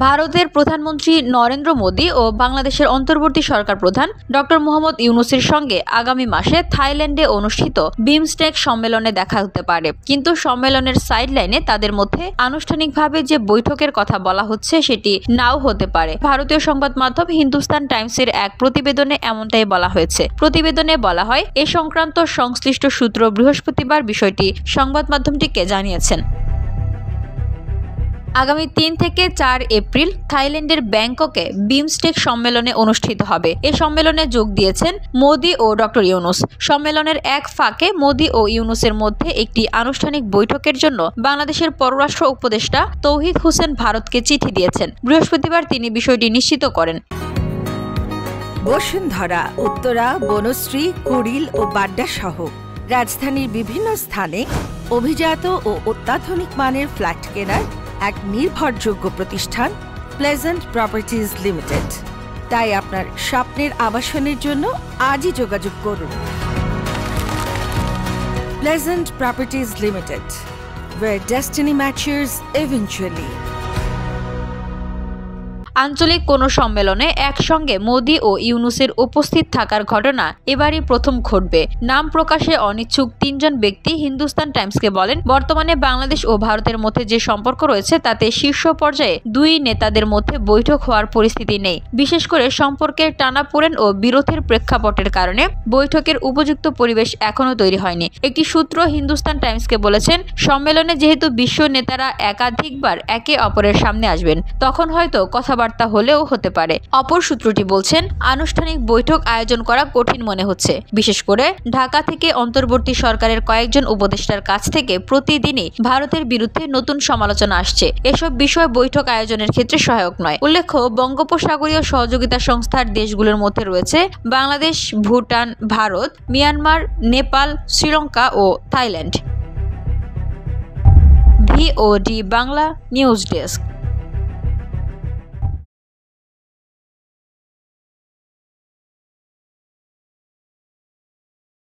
ভারতের প্রধানমন্ত্রী নরেন্দ্র মোদী ও বাংলাদেশের অন্তর্বর্তী সরকার প্রধান ডক্টর মোহাম্মদ ইউনূসের সঙ্গে আগামী মাসে থাইল্যান্ডে অনুষ্ঠিত বিমস্টেক সম্মেলনে দেখা হতে পারে। কিন্তু সম্মেলনের সাইডলাইনে তাদের মধ্যে আনুষ্ঠানিকভাবে যে বৈঠকের কথা বলা হচ্ছে সেটি নাও হতে পারে। ভারতীয় সংবাদ মাধ্যম হিন্দুস্তান টাইমসের এক প্রতিবেদনে এমনটাই বলা হয়েছে। প্রতিবেদনে বলা হয়, এ সংক্রান্ত সংশ্লিষ্ট সূত্র বৃহস্পতিবার বিষয়টি সংবাদ মাধ্যমটিকে জানিয়েছেন। আগামী ৩ থেকে ৪ এপ্রিল থাইল্যান্ডের ব্যাংককে বিমস্টেক সম্মেলনে অনুষ্ঠিত হবে। এ সম্মেলনে যোগ দিয়েছেন মোদী ও ডক্টর ইউনূস। সম্মেলনের এক ফাঁকে মোদী ও ইউনূসের মধ্যে একটি আনুষ্ঠানিক বৈঠকের জন্য বাংলাদেশের পররাষ্ট্র উপদেষ্টা তৌহিদ হোসেন ভারতকে চিঠি দিয়েছেন। বৃহস্পতিবার তিনি বিষয়টি নিশ্চিত করেন। বসুন্ধরা, উত্তরা, বনশ্রী, কুড়িল ও বাড্ডা সহ রাজধানীর বিভিন্ন স্থানে অভিজাত ও অত্যাধুনিক মানের ফ্ল্যাট কেনার এক নির্ভরযোগ্য প্রতিষ্ঠান প্লেজেন্ট প্রপার্টিজ লিমিটেড। তাই আপনার স্বপ্নের আবাসনের জন্য আজই যোগাযোগ করুন। Pleasant properties limited, where destiny matches eventually। আঞ্চলিক কোনো সম্মেলনে একসঙ্গে মোদী ও ইউনূসের উপস্থিত থাকার ঘটনা এবারই প্রথম ঘটবে। নাম প্রকাশে অনিচ্ছুক ৩ জন ব্যক্তি হিন্দুস্তান টাইমসকে বলেন, বর্তমানে বাংলাদেশ ও ভারতের মধ্যে যে সম্পর্ক রয়েছে তাতে শীর্ষ পর্যায়ে দুই নেতাদের মধ্যে বৈঠক হওয়ার পরিস্থিতি নেই। বিশেষ করে সম্পর্কের টানাপোড়েন ও বিরোধের প্রেক্ষাপটের কারণে বৈঠকের উপযুক্ত পরিবেশ এখনো তৈরি হয়নি। একটি সূত্র হিন্দুস্তান টাইমসকে বলেছেন, সম্মেলনে যেহেতু বিশ্ব নেতারা একাধিকবার একে অপরের সামনে আসবেন, তখন হয়তো কথাবার্তা হলেও হতে পারে। অপর সূত্রটি বলছেন, আনুষ্ঠানিক বৈঠক আয়োজন করা কঠিন মনে হচ্ছে। বিশেষ করে ঢাকা থেকে অন্তর্বর্তী সরকারের কয়েকজন উপদেষ্টার কাছ থেকে প্রতিদিনই ভারতের বিরুদ্ধে নতুন সমালোচনা আসছে। এসব বিষয় বৈঠক আয়োজনের ক্ষেত্রে সহায়ক নয়। উল্লেখ্য, বঙ্গোপসাগরীয় সহযোগিতা সংস্থার দেশগুলোর মধ্যে রয়েছে বাংলাদেশ, ভুটান, ভারত, মিয়ানমার, নেপাল, শ্রীলঙ্কা ও Thailand. VOD Bangla news desk.